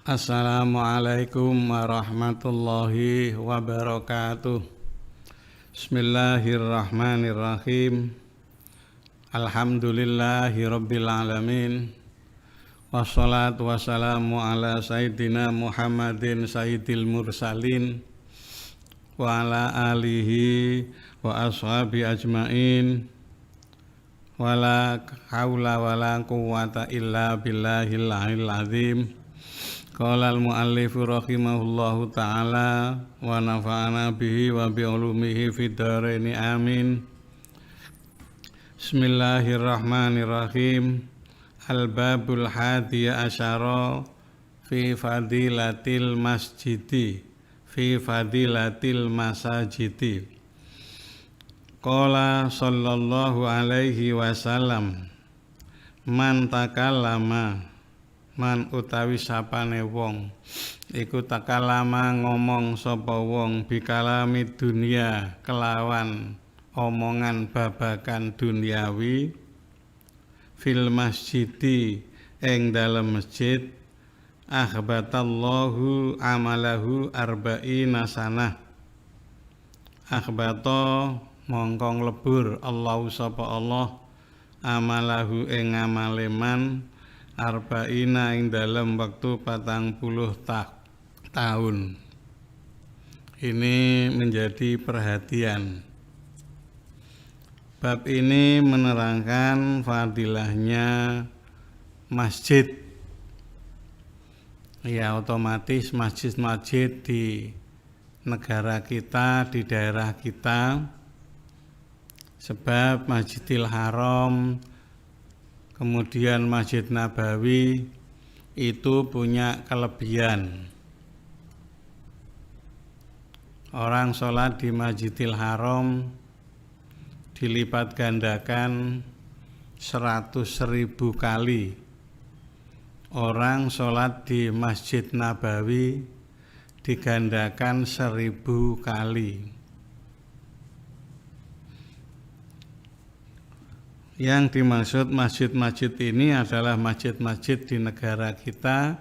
Assalamualaikum warahmatullahi wabarakatuh. Bismillahirrahmanirrahim. Alhamdulillahi rabbil alamin. Wassalatu wassalamu ala sayyidina Muhammadin sayyidil mursalin wa ala alihi wa ashabi ajmain. Wala haula wala quwwata illa billahil aliyil azim. Qala al-muallifu rahimahullahu ta'ala wa nafa'ana bihi wa bi ulumihi fid dharaini amin. Bismillahirrahmanirrahim. Al-babul hadiya asyara fi fadilatil masjidi fi fadilatil masajidi. Qala sallallahu alaihi wasallam man takallama man utawi sapane wong iku takalama ngomong sapa wong bikalami dunia kelawan omongan babakan duniawi fil masjidi ing dalem masjid akhbatallahu amalahu arba'ina sanah akhbata mongkong lebur Allahu sapa Allah amalahu ing amaleman arba'ina ing dalam waktu 40 tahun. Ini menjadi perhatian. Bab ini menerangkan fadilahnya masjid. Ya, otomatis masjid-masjid di negara kita, di daerah kita, sebab Masjidil Haram kemudian Masjid Nabawi itu punya kelebihan. Orang sholat di Masjidil Haram dilipat gandakan 100.000 kali. Orang sholat di Masjid Nabawi digandakan 1000 kali. Yang dimaksud masjid-masjid ini adalah masjid-masjid di negara kita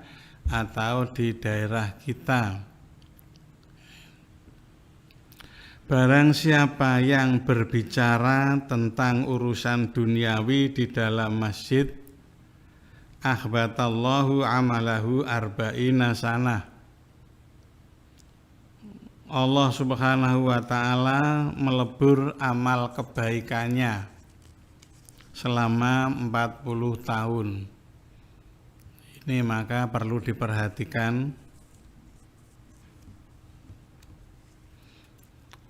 atau di daerah kita. Barang siapa yang berbicara tentang urusan duniawi di dalam masjid, akhbatallahu amalahu arba'ina sanah. Allah subhanahu wa ta'ala melebur amal kebaikannya selama 40 tahun. Ini maka perlu diperhatikan.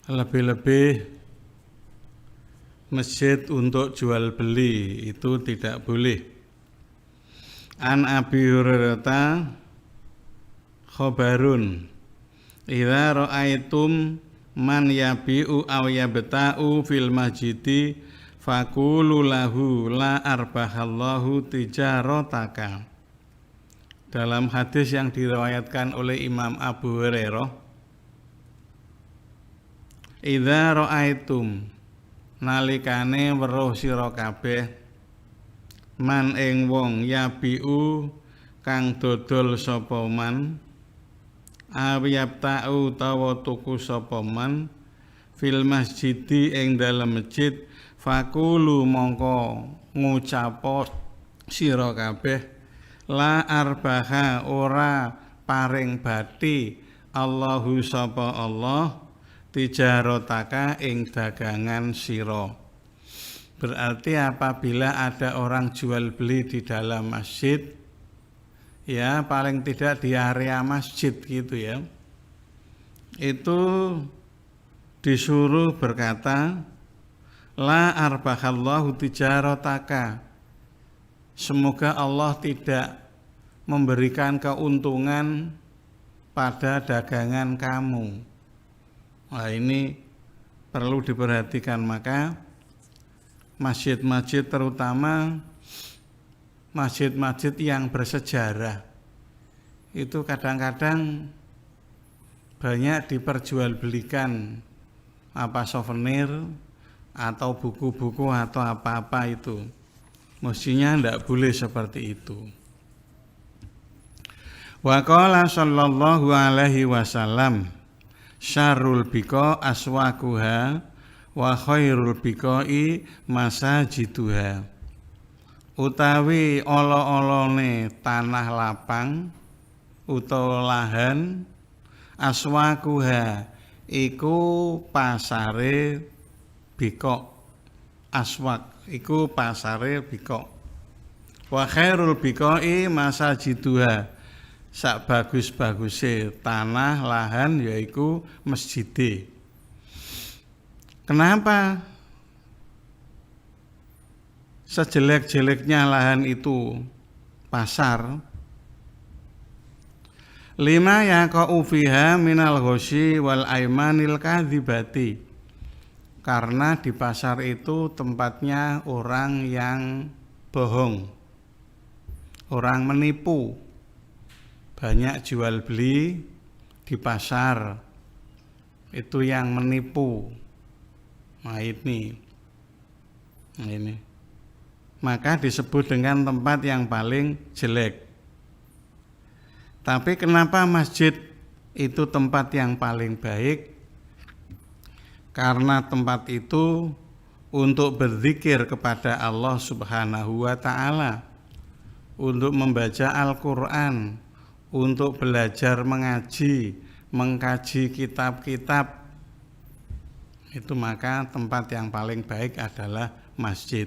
Lebih-lebih masjid untuk jual beli itu tidak boleh. An Abi Hurairah khobarun idza ra'aitum man yabi'u aw yabta'u fil masjidi faqulu lahu la arbahallahu tijarataka. Dalam hadis yang diriwayatkan oleh Imam Abu Hurairah, idza ra'aitum nalikane weruh sira kabeh man ing wong yabiu kang dodol sapa man awiyabta'u tawa tuku sapa man fil masjidi ing dalem masjid fakulu mongko ngucapo sira kabeh la arbaha ora paring bati Allahu sapa Allah tijarataka ing dagangan sira. Berarti apabila ada orang jual beli di dalam masjid, ya paling tidak di area masjid gitu ya, itu disuruh berkata la arbahallahu tijarataka, semoga Allah tidak memberikan keuntungan pada dagangan kamu. Nah, ini perlu diperhatikan. Maka masjid-masjid, terutama masjid-masjid yang bersejarah, itu kadang-kadang banyak diperjualbelikan apa souvenir atau buku-buku atau apa-apa itu. Mestinya tidak boleh seperti itu. Wa qala sallallahu alaihi wasallam syarrul biqa aswaquha wa khairul biqai masajiduha. Utawi ala-alane tanah lapang utawa lahan, aswaquha iku pasare biqa. Aswaq iku pasare biqa. Wa khairul biqai masajiduha, sak bagus-baguse tanah lahan yaiku masjide. Kenapa sejelek-jeleknya lahan itu pasar? Lima yaqa'u fiha minal ghosyi wal aimanil kadzibati. Karena di pasar itu tempatnya orang yang bohong, orang menipu. Banyak jual beli di pasar itu yang menipu. Nah ini maka disebut dengan tempat yang paling jelek. Tapi kenapa masjid itu tempat yang paling baik? Karena tempat itu untuk berzikir kepada Allah Subhanahu wa ta'ala, untuk membaca Al-Quran, untuk belajar mengaji, mengkaji kitab-kitab. Itu maka tempat yang paling baik adalah masjid.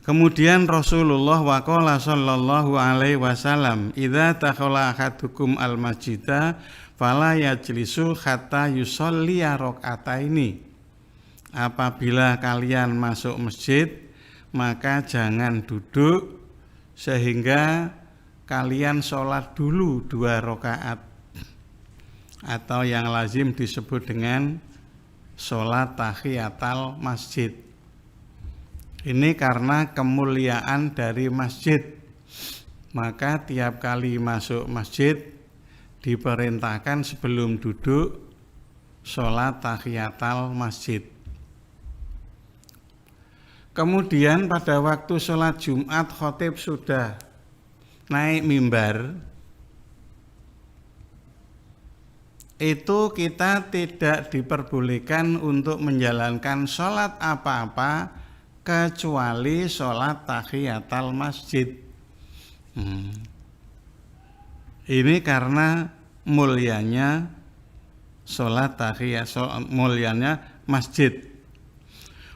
Kemudian Rasulullah waqala sallallahu alaihi wasallam, idza takhala ahadukum al-masjida fala yajlisu hatta yusolli raka'ataini. Apabila kalian masuk masjid, maka jangan duduk sehingga kalian sholat dulu 2 rakaat, atau yang lazim disebut dengan sholat tahiyatul masjid. Ini karena kemuliaan dari masjid, maka tiap kali masuk masjid diperintahkan sebelum duduk sholat tahiyatul masjid. Kemudian pada waktu sholat Jumat khatib sudah naik mimbar, itu kita tidak diperbolehkan untuk menjalankan sholat apa-apa kecuali sholat tahiyatul masjid. Ini karena mulianya sholat tahiyat, mulianya masjid.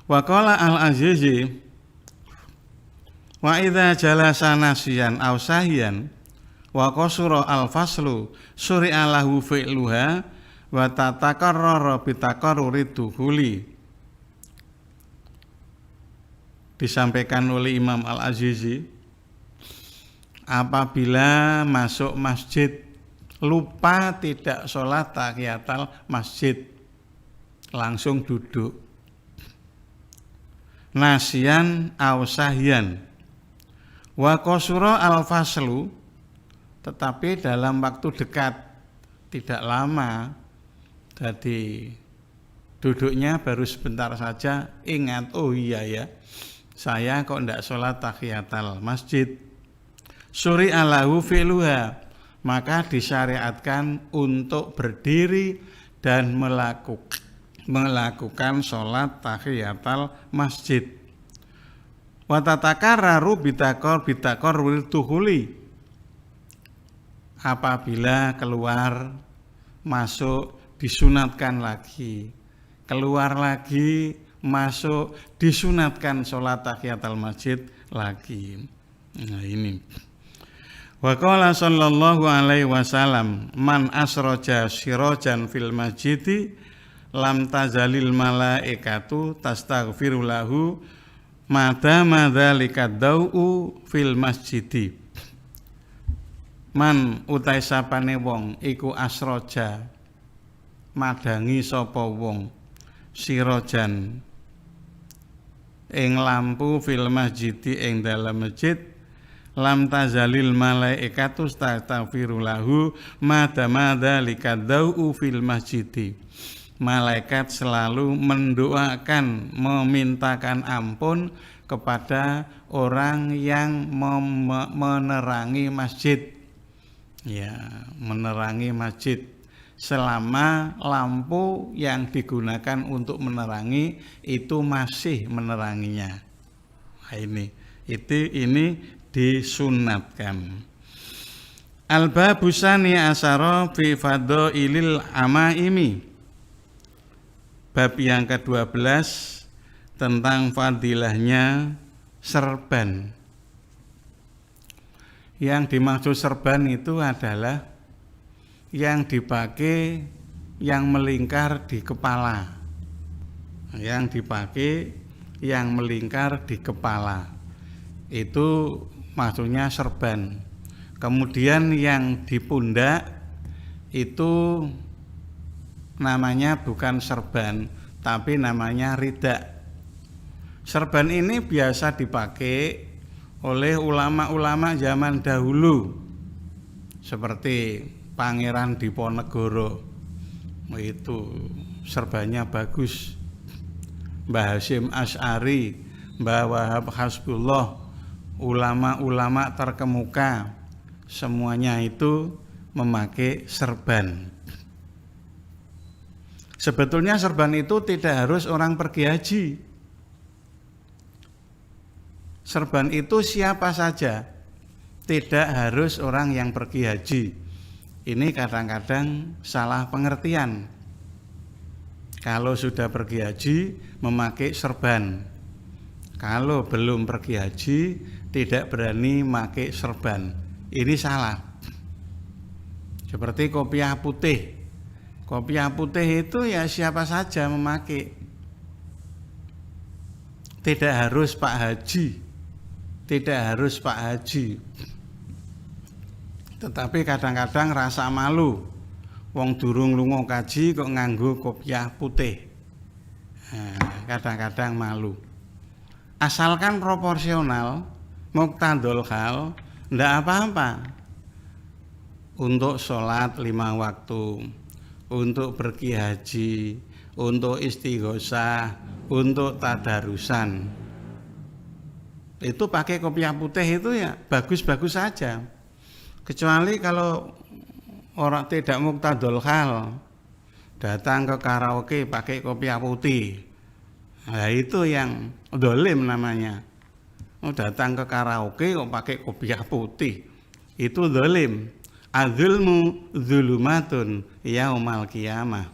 Wa qala al-Azizi, wa idza jalasa nasiyan aw sahiyan wa qasura al-faslu suri'a lahu fi'luha wa tatakarrara bi taqarruri dukhuli. Disampaikan oleh Imam Al-Azizi, apabila masuk masjid lupa tidak sholat tahiyatul masjid, langsung duduk. Nasiyan aw sahyan wa qasura al-faslu, tetapi dalam waktu dekat, tidak lama, jadi duduknya baru sebentar saja, ingat, oh iya ya, saya kok tidak sholat tahiyatul masjid. Suri alahu fi'luha, maka disyariatkan untuk berdiri dan melakukan sholat tahiyatul masjid. Wa tatakarraru bitakor wirtuhuli, apabila keluar masuk disunatkan lagi, keluar lagi masuk disunatkan sholat tahiyatul masjid lagi. Nah ini. Wa qala sallallahu alaihi wasallam, man asroja sirojan fil masjidi lam tazalil malaikatu tastaghfiru lahu madama dzalika dau'u fil masjidi. Man utai sapane wong iku asroja madangi sapa wong sirojan ing lampu fil masjidi ing dalam masjid, lam tazalil malaikatu tastaghfiru lahu madama dzalika dau'u fil masjidi. Malaikat selalu mendoakan, memintakan ampun kepada orang yang menerangi masjid. Ya, menerangi masjid selama lampu yang digunakan untuk menerangi itu masih meneranginya. Nah, ini disunatkan. Al-babu tsani asyara fi fadhailil amaimi. Bab yang ke-12 tentang fadilahnya serban. Yang dimaksud serban itu adalah yang dipakai yang melingkar di kepala. Yang dipakai yang melingkar di kepala. Itu maksudnya serban. Kemudian yang di pundak itu namanya bukan serban, tapi namanya rida. Serban ini biasa dipakai oleh ulama-ulama zaman dahulu seperti Pangeran Diponegoro. Itu serbannya bagus. Mbah Hasyim Asy'ari, Mbah Wahab Hasbullah, ulama-ulama terkemuka semuanya itu memakai serban. Sebetulnya serban itu tidak harus orang pergi haji. Serban itu siapa saja, tidak harus orang yang pergi haji. Ini kadang-kadang salah pengertian. Kalau sudah pergi haji, memakai serban. Kalau belum pergi haji, tidak berani memakai serban. Ini salah. Seperti kopiah putih. Kopiah putih itu ya siapa saja memakai. Tidak harus Pak Haji. Tidak harus Pak Haji. Tetapi kadang-kadang rasa malu. Wong durung lunga kaji kok nganggo kopiah putih. Kadang-kadang malu. Asalkan proporsional, muqtadul hal, ndak apa-apa. Untuk sholat 5 waktu, untuk pergi haji, untuk istighosah, untuk tadarusan. Itu pakai kopiah putih itu ya bagus-bagus saja. Kecuali kalau orang tidak muqtadul hal, datang ke karaoke pakai kopiah putih. Nah, itu yang dolim namanya. Datang ke karaoke kok pakai kopiah putih. Itu dolim. Adzulmu dzulumatun yaumal qiyamah.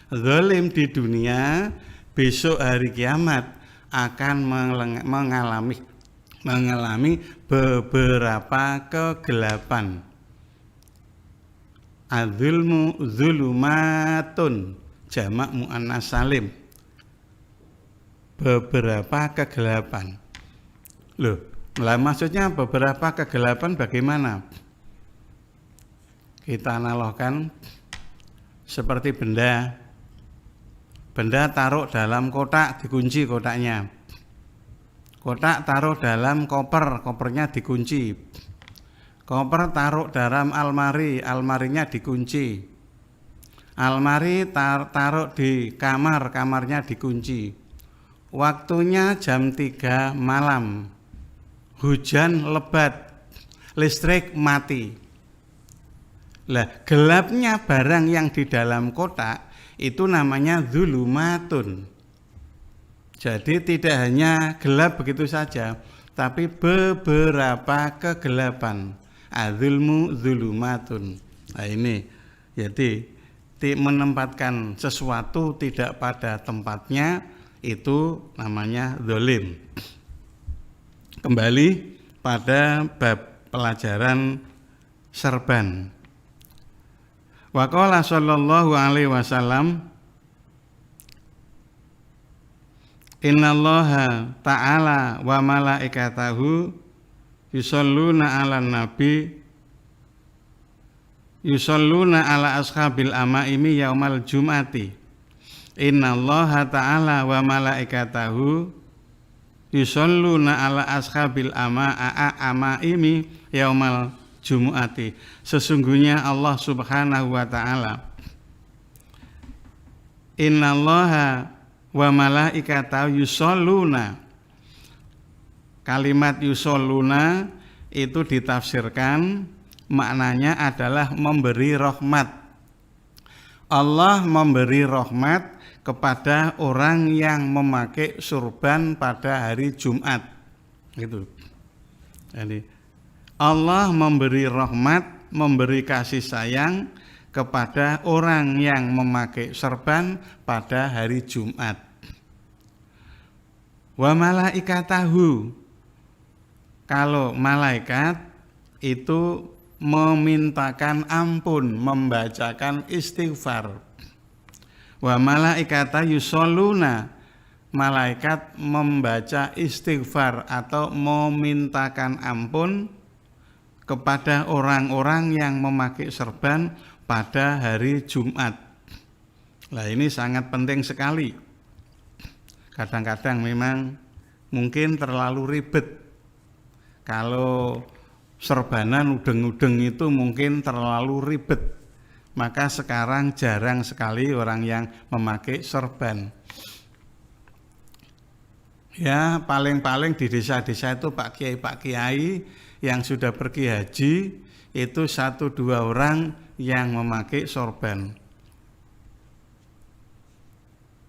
Dolim di dunia, besok hari kiamat akan mengalami beberapa kegelapan. Adzulmu dzulumatun, jamak muannas salim. Beberapa kegelapan. Loh, lah maksudnya beberapa kegelapan bagaimana? Kita analogkan seperti benda. Benda taruh dalam kotak, dikunci kotaknya. Kotak taruh dalam koper, kopernya dikunci. Koper taruh dalam almari, almarinya dikunci. Almari taruh di kamar, kamarnya dikunci. Waktunya jam 3 malam. Hujan lebat, listrik mati. Lah, gelapnya barang yang di dalam kotak itu namanya dzulumatun. Jadi tidak hanya gelap begitu saja, tapi beberapa kegelapan. Adzulmu dzulumatun. Nah ini, jadi menempatkan sesuatu tidak pada tempatnya itu namanya zalim. Kembali pada bab pelajaran serban. Wa qala sallallahu alaihi wasallam, innallaha ta'ala wa malaikatahu yusholluna 'alan nabi yusholluna 'ala ashabil amaimi yaumal jum'ati. Innallaha ta'ala wa malaikatahu yusholluna 'ala ashabil amaimi yaumal jum'ati. Sesungguhnya Allah Subhanahu wa ta'ala, innallaha wa malaikatahu yusholluna, Kalimat yusholluna itu ditafsirkan maknanya adalah memberi rahmat. Allah memberi rahmat kepada orang yang memakai surban pada hari Jumat. Gitu. Jadi Allah memberi rahmat, memberi kasih sayang kepada orang yang memakai serban pada hari Jumat. Wa malaikatahu, kalau malaikat itu memintakan ampun, membacakan istighfar. Wa malaikata yusholluna, malaikat membaca istighfar atau memintakan ampun kepada orang-orang yang memakai serban pada hari Jumat. Nah, ini sangat penting sekali. Kadang-kadang memang mungkin terlalu ribet. Kalau serbanan udeng-udeng itu mungkin terlalu ribet. Maka sekarang jarang sekali orang yang memakai serban. Ya, paling-paling di desa-desa itu Pak Kiai yang sudah pergi haji itu 1-2 orang yang memakai sorban.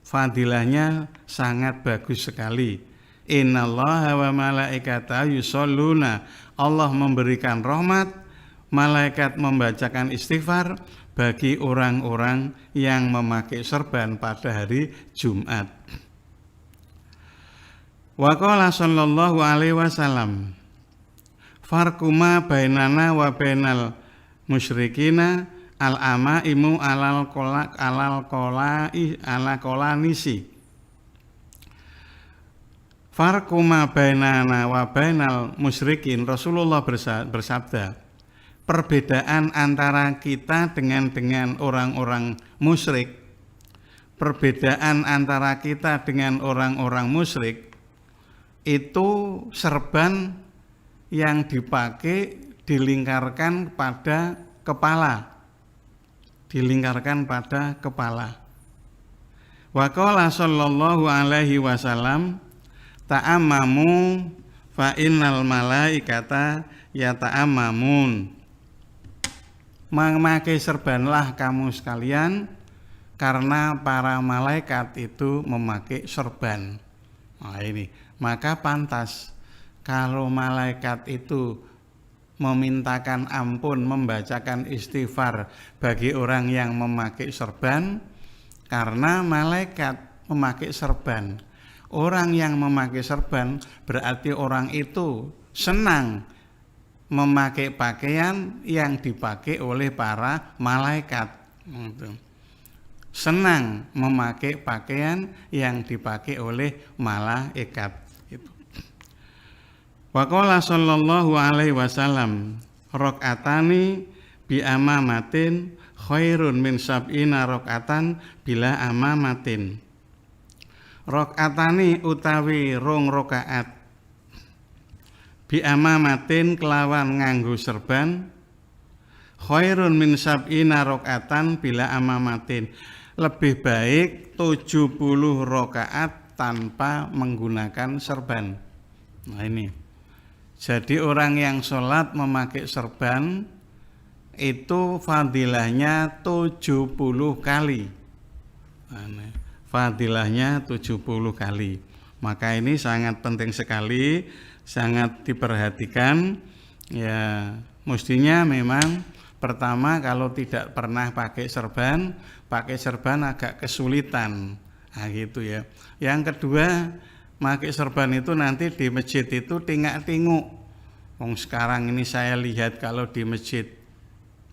Fadilahnya sangat bagus sekali. Innallaha wa malaikatahu yusholluna. Allah memberikan rahmat, malaikat membacakan istighfar bagi orang-orang yang memakai serban pada hari Jumat. Wa qala sallallahu alaihi wasallam, farquma bainana wa bainal musyrikina al-amaimu ala kolanisi. Farquma bainana wa bainal musyrikin, Rasulullah bersabda, perbedaan antara kita dengan orang-orang musyrik, perbedaan antara kita dengan orang-orang musyrik itu serban yang dipakai dilingkarkan pada kepala. Dilingkarkan pada kepala. Wa qala sallallahu alaihi wasallam, ta'ammamu fa innal malaikata yata'ammamun. Memakai serbanlah kamu sekalian karena para malaikat itu memakai serban. Nah ini, maka pantas kalau malaikat itu memintakan ampun, membacakan istighfar bagi orang yang memakai serban, karena malaikat memakai serban. Orang yang memakai serban berarti orang itu senang memakai pakaian yang dipakai oleh para malaikat. Senang memakai pakaian yang dipakai oleh malaikat. Wa qala sallallahu alaihi wasallam, rakaatani bi amamatin khairun min sab'ina rakaatan bila amamatin. Rakaatani utawi rong rakaat bi amamatin kelawan nganggo serban, khairun min sab'ina rakaatan bila amamatin, lebih baik 70 rakaat tanpa menggunakan serban. Nah ini, jadi orang yang sholat memakai serban itu fadilahnya 70 kali. Fadilahnya 70 kali. Maka ini sangat penting sekali, sangat diperhatikan. Ya, mestinya memang pertama kalau tidak pernah pakai serban agak kesulitan. Nah, gitu ya. Yang kedua, pakai serban itu nanti di masjid itu tingak-tinguk. Sekarang ini saya lihat kalau di Masjid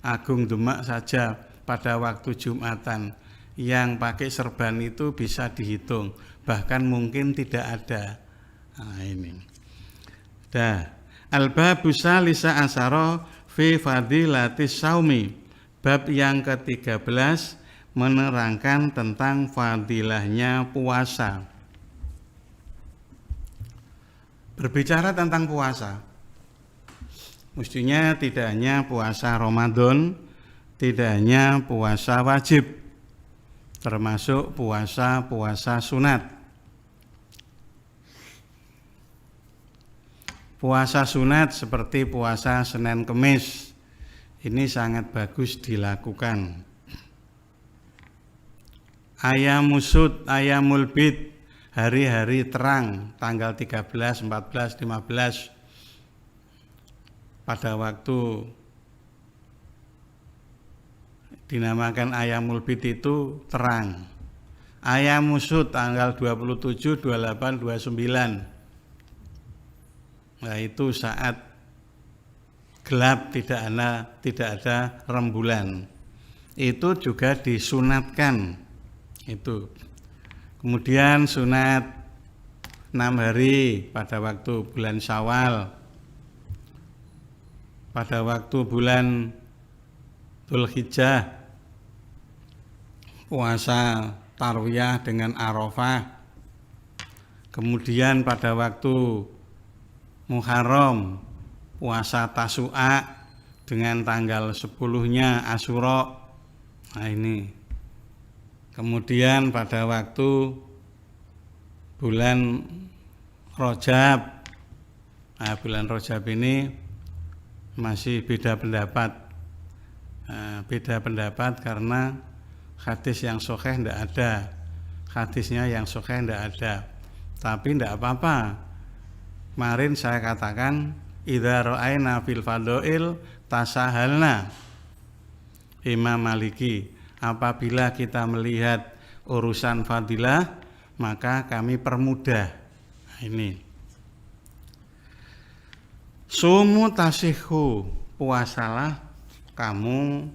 Agung Demak saja pada waktu Jumatan yang pakai serban itu bisa dihitung, bahkan mungkin tidak ada. Nah ini. Al-babu salisa asyara fi fadilatis saumi. Bab yang ke-13 menerangkan tentang fadilahnya puasa. Berbicara tentang puasa, mestinya tidak hanya puasa Ramadan, tidak hanya puasa wajib, termasuk puasa sunat. Puasa sunat seperti puasa Senin Kemis ini sangat bagus dilakukan. Ayamul sud, ayamul bid, hari-hari terang tanggal 13, 14, 15 pada waktu dinamakan ayamul bid itu terang. Ayamul sud tanggal 27, 28, 29. Nah, itu saat gelap, tidak ada rembulan. Itu juga disunatkan. Itu. Kemudian sunat 6 hari pada waktu bulan Syawal. Pada waktu bulan Dzulhijjah puasa tarwiyah dengan Arafah. Kemudian pada waktu Muharram puasa Tasu'a dengan tanggal 10-nya Asyura. Nah ini. Kemudian pada waktu bulan Rajab. Nah, bulan Rajab ini masih beda pendapat. Beda pendapat karena hadis yang sahih tidak ada. Hadisnya yang sahih tidak ada. Tapi tidak apa-apa. Kemarin saya katakan idza ra'aina fil fadail tasahalna. Imam Maliki, apabila kita melihat urusan fadilah maka kami permudah. Nah, ini. Sumu tasihu, puasalah kamu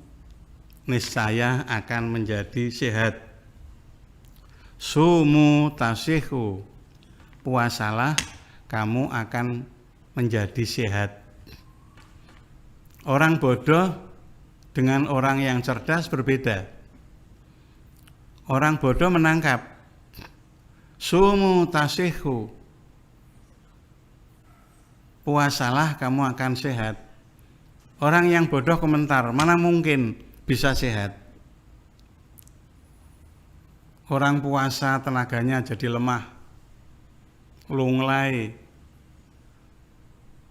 niscaya akan menjadi sehat. Sumu tasihu, puasalah kamu akan menjadi sehat. Orang bodoh dengan orang yang cerdas berbeda. Orang bodoh menangkap sumu tasihu, puasalah kamu akan sehat. Orang yang bodoh komentar, mana mungkin bisa sehat. Orang puasa tenaganya jadi lemah, lunglai,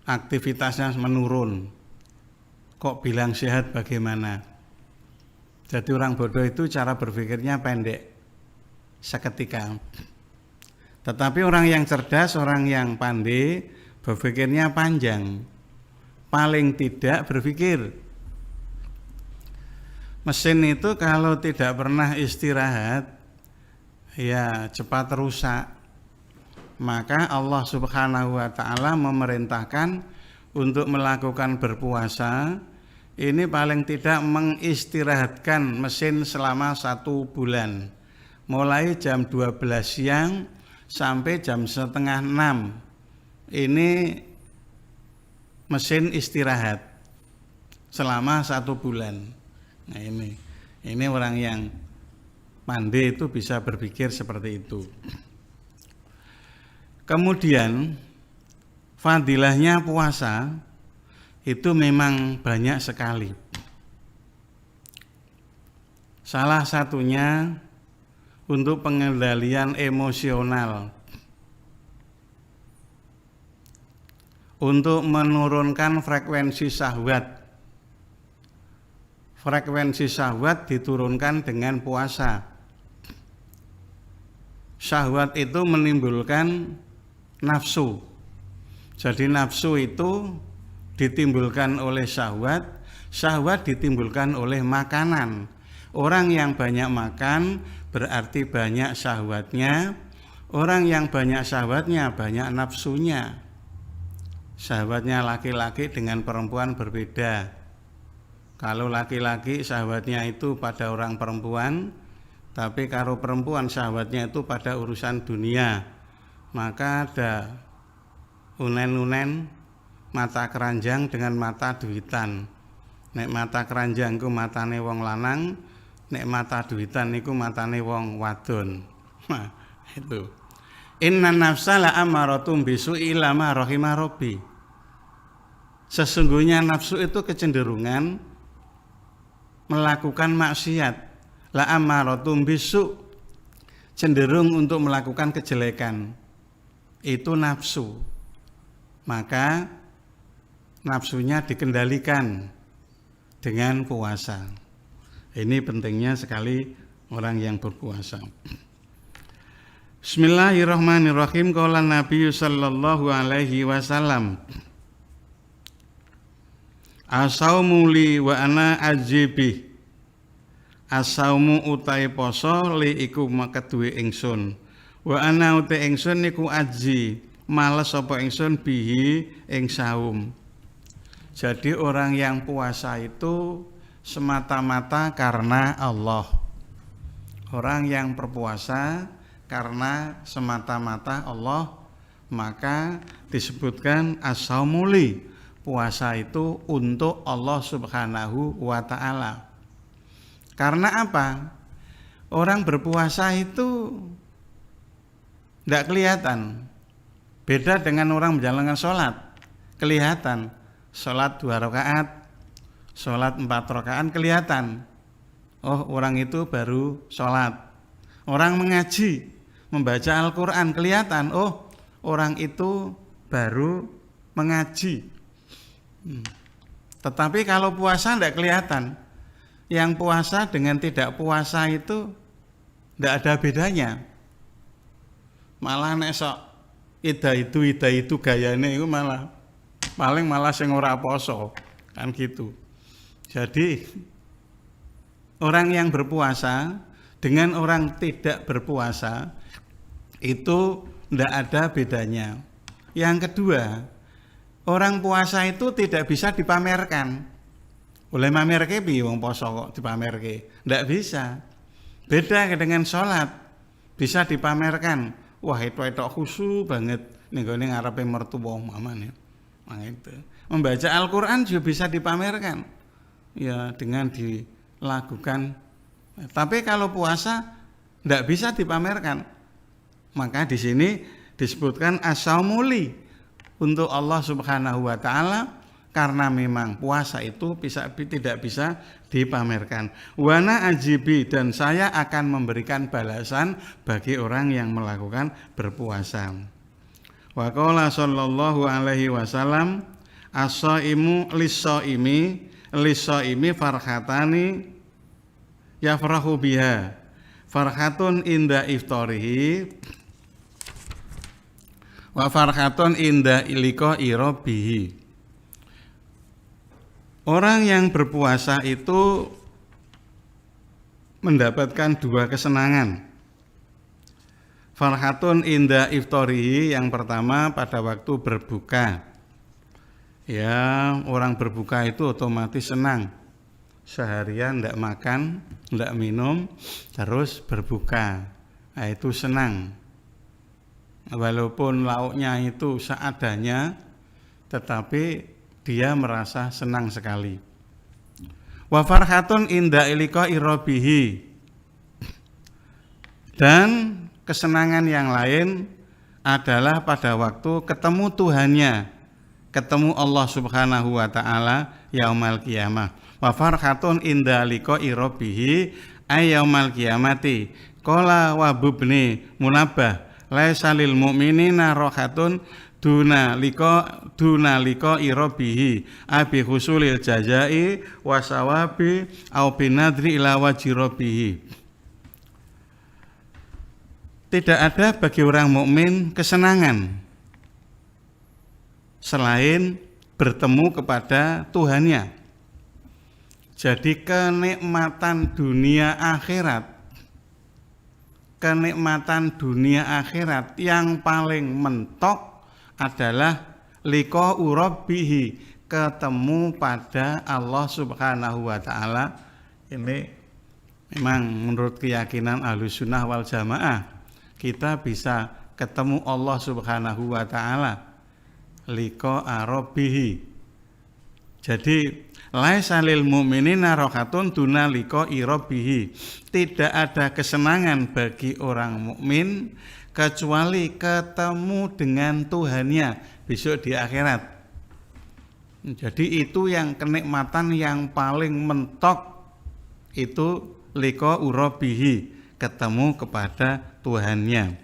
aktivitasnya menurun. Kok bilang sehat bagaimana? Jadi orang bodoh itu cara berpikirnya pendek, seketika. Tetapi orang yang cerdas, orang yang pandai, berpikirnya panjang. Paling tidak berpikir. Mesin itu kalau tidak pernah istirahat, ya cepat rusak. Maka Allah Subhanahu wa ta'ala memerintahkan untuk melakukan berpuasa ini paling tidak mengistirahatkan mesin selama 1 bulan. Mulai jam 12 siang sampai jam setengah 6. Ini mesin istirahat selama 1 bulan. Nah ini orang yang pandai itu bisa berpikir seperti itu. Kemudian fadilahnya puasa itu memang banyak sekali. Salah satunya untuk pengendalian emosional, untuk menurunkan frekuensi syahwat. Frekuensi syahwat diturunkan dengan puasa. Syahwat itu menimbulkan nafsu. Jadi nafsu itu ditimbulkan oleh syahwat, syahwat ditimbulkan oleh makanan. Orang yang banyak makan berarti banyak syahwatnya. Orang yang banyak syahwatnya banyak nafsunya. Syahwatnya laki-laki dengan perempuan berbeda. Kalau laki-laki syahwatnya itu pada orang perempuan, tapi kalau perempuan syahwatnya itu pada urusan dunia, maka ada unen-unen mata keranjang dengan mata duitan. Nek mata keranjang ku matane wong lanang, nek mata duitan niku matane wong wadon. Nah, itu. Inna nafsa la amaratum bisu'i illa ma rahimah rabbi. Sesungguhnya nafsu itu kecenderungan melakukan maksiat. La amaratum bisu, cenderung untuk melakukan kejelekan. Itu nafsu. maka nafsunya dikendalikan dengan puasa. Ini pentingnya sekali orang yang berpuasa. Bismillahirrahmanirrahim. Qala Nabi sallallahu alaihi wasallam, As-saumu li wa ana ajibi. As-saumu utai poso li iku makeduwe ingsun. Wa ana utai ingsun niku aji, males apa ingsun bihi ing saum. Jadi orang yang puasa itu semata-mata karena Allah. Orang yang berpuasa karena semata-mata Allah, maka disebutkan as-saumu li. Puasa itu untuk Allah Subhanahu wa ta'ala. Karena apa? Orang berpuasa itu tidak kelihatan. Beda dengan orang menjalankan sholat. Kelihatan. Sholat 2 rakaat, sholat 4 rakaat kelihatan. Oh, orang itu baru sholat. Orang mengaji, membaca Al-Quran kelihatan. Oh, orang itu baru mengaji. Tetapi kalau puasa tidak kelihatan. Yang puasa dengan tidak puasa itu tidak ada bedanya. Malah nek sok ida itu gayane itu malah paling sing ora poso kan gitu. Jadi orang yang berpuasa dengan orang tidak berpuasa itu tidak ada bedanya. Yang kedua, orang puasa itu tidak bisa dipamerkan. Boleh mamerke piye wong poso kok dipamerke? Ndak bisa. Beda dengan sholat. Bisa dipamerkan. Wah, itu khusyuk banget ning gone ngarepe mertua mamane. Nah, itu. Membaca Al-Qur'an juga bisa dipamerkan. Ya, dengan dilakukan. Tapi kalau puasa ndak bisa dipamerkan. Maka di sini disebutkan as-saumu li untuk Allah Subhanahu wa taala. Karena memang puasa itu tidak bisa dipamerkan. Wana ajibi, dan saya akan memberikan balasan bagi orang yang melakukan berpuasa. Wa qala sallallahu alaihi wasallam, as-shaimu lis-shaimi farhatani yafrahu biha. Farhatun inda iftarihi wa farhatun inda liqa'i rabbih. Orang yang berpuasa itu mendapatkan 2 kesenangan. Farhatun inda iftarihi, yang pertama pada waktu berbuka. Ya, orang berbuka itu otomatis senang. Seharian tidak makan, tidak minum, terus berbuka. Nah, itu senang. Walaupun lauknya itu seadanya, tetapi dia merasa senang sekali. Wa farhatun inda liqa'i rabbih. Dan kesenangan yang lain adalah pada waktu ketemu Tuhannya, ketemu Allah Subhanahu wa taala yaumal qiyamah. Wa farhatun inda liqa'i rabbih ay yaumal qiyamati. Qala wa bubni munabbah laisa lil mu'minina rahatun duna liko irobihi abi husulil jazai wasawabi au binadri ila wajirobihi. Tidak ada bagi orang mukmin kesenangan selain bertemu kepada Tuhannya. Jadi kenikmatan dunia akhirat yang paling mentok adalah liqa'u rabbihi, ketemu pada Allah Subhanahu wa taala. Ini memang menurut keyakinan Ahlussunnah wal Jamaah, kita bisa ketemu Allah Subhanahu wa taala liqa'a rabbihi. Jadi laisa lil mu'minina rahatun duna liqa'i rabbihi. Tidak ada kesenangan bagi orang mukmin kecuali ketemu dengan Tuhannya besok di akhirat. Jadi itu yang kenikmatan yang paling mentok, itu liqa'u rabbihi, ketemu kepada Tuhannya.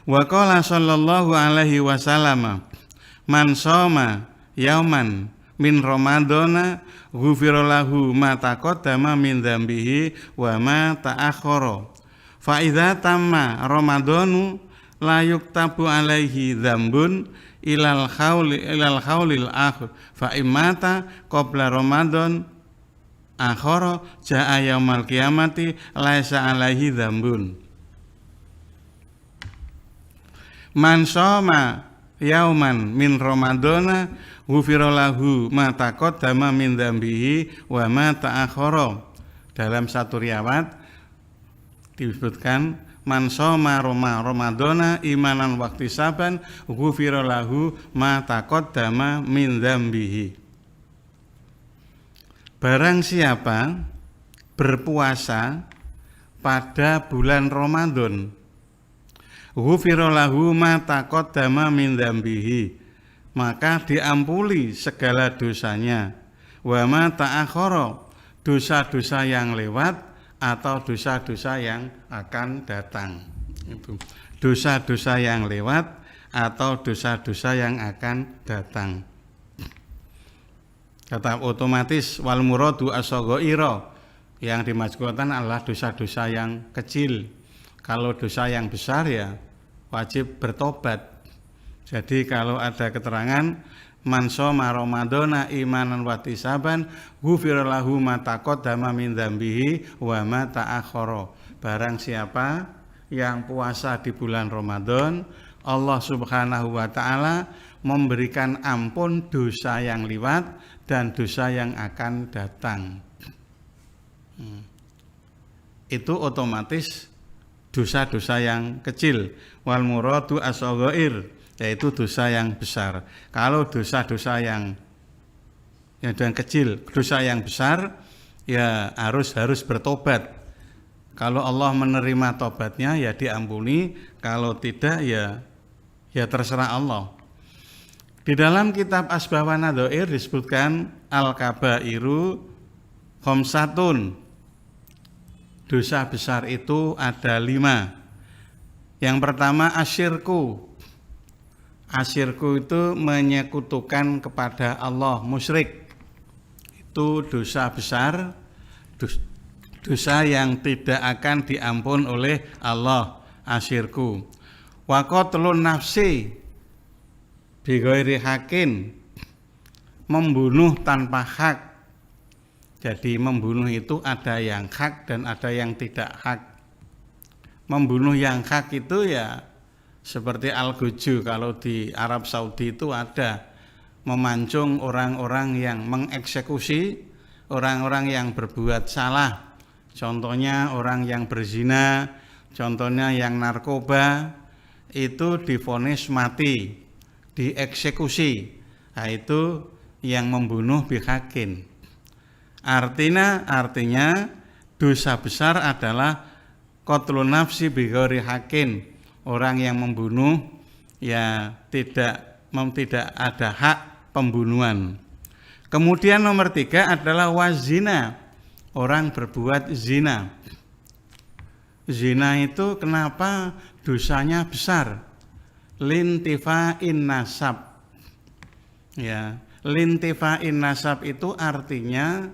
Wa qala sallallahu alaihi wasallam, Man shoma yauman min ramadhana ghufira lahu ma taqaddama min dzambihi wa ma ta'akhkhara. Fa idza tamma ramadhanu la yuktabu alaihi dzambun ilal khaulil akhir fa imata qabla ramadhan akhara jaa yaumal qiyamati laisa alaihi dzambun. Man shoma yauman min ramadhana ghufira lahu ma taqaddama min dzambihi wa ma ta'akhkhara. Dalam satu riwayat disebutkan man shoma ramadhana imanan wahtisaban ghufira lahu ma taqaddama min dzambihi. Barang siapa berpuasa pada bulan Ramadan, ghufira lahu ma taqaddama min dzambihi, maka diampuni segala dosanya. Wa ma ta'akhkhara, dosa-dosa yang lewat atau dosa-dosa yang akan datang. Itu dosa-dosa yang lewat atau dosa-dosa yang akan datang. Kata otomatis wal muradu as-saghaira, yang dimaksudkan adalah dosa-dosa yang kecil. Kalau dosa yang besar ya wajib bertobat. Jadi kalau ada keterangan man shoma ramadhana imanan wa ihtisaban ghufira lahu ma taqaddama min dzambihi wa ma ta'akhkhara. Barang siapa yang puasa di bulan Ramadan, Allah Subhanahu wa taala memberikan ampun dosa yang liwat dan dosa yang akan datang. Itu otomatis dosa-dosa yang kecil. Wal muradu as-saghair, yaitu dosa yang besar. Kalau dosa-dosa yang kecil, dosa yang besar ya harus bertobat. Kalau Allah menerima tobatnya ya diampuni, kalau tidak ya terserah Allah. Di dalam kitab Asbah wa Nadhair disebutkan al-kabairu khamsatun. Dosa besar itu ada 5. Yang pertama asyirku. Asyirku itu menyekutukan kepada Allah, musyrik. Itu dosa besar, dosa yang tidak akan diampun oleh Allah, asyirku. Wa qatlun nafsi bi ghairi haqqin, membunuh tanpa hak. Jadi membunuh itu ada yang hak dan ada yang tidak hak. Membunuh yang hak itu ya seperti al-ghuju, kalau di Arab Saudi itu ada memancung orang-orang yang mengeksekusi orang-orang yang berbuat salah. Contohnya orang yang berzina, contohnya yang narkoba, itu divonis mati, dieksekusi. Nah, itu yang membunuh bihakin. Artinya dosa besar adalah qatlun nafsi bighairi haqqin. Orang yang membunuh ya tidak ada hak pembunuhan. Kemudian nomor 3 adalah wazina, orang berbuat zina. Zina itu kenapa dosanya besar? Lintifa'in nasab. Ya, lintifa'in nasab itu artinya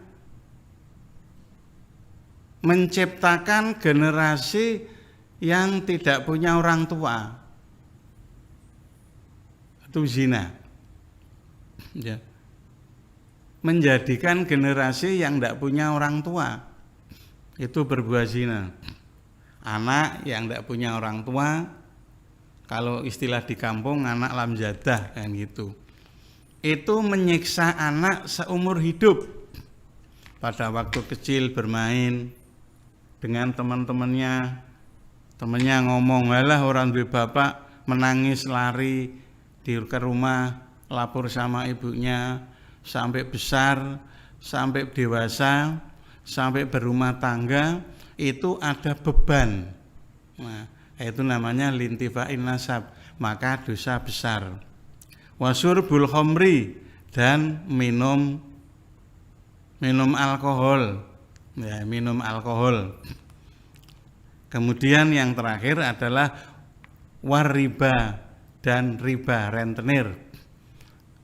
menciptakan generasi yang tidak punya orang tua. Itu zina. Ya. Menjadikan generasi yang tidak punya orang tua itu berbuat zina. Anak yang tidak punya orang tua, kalau istilah di kampung anak lamjadah kan gitu. Itu menyiksa anak seumur hidup. Pada waktu kecil bermain dengan teman-temannya, temannya ngomong, "Walah orang duwe bapak," menangis lari ke rumah, lapor sama ibunya, sampai besar, sampai dewasa, sampai berumah tangga, itu ada beban. Nah, itu namanya lintifa'in nasab, maka dosa besar. Wasurbul khamri, dan minum alkohol. Ya, minum alkohol. Kemudian yang terakhir adalah wariba dan riba rentenir.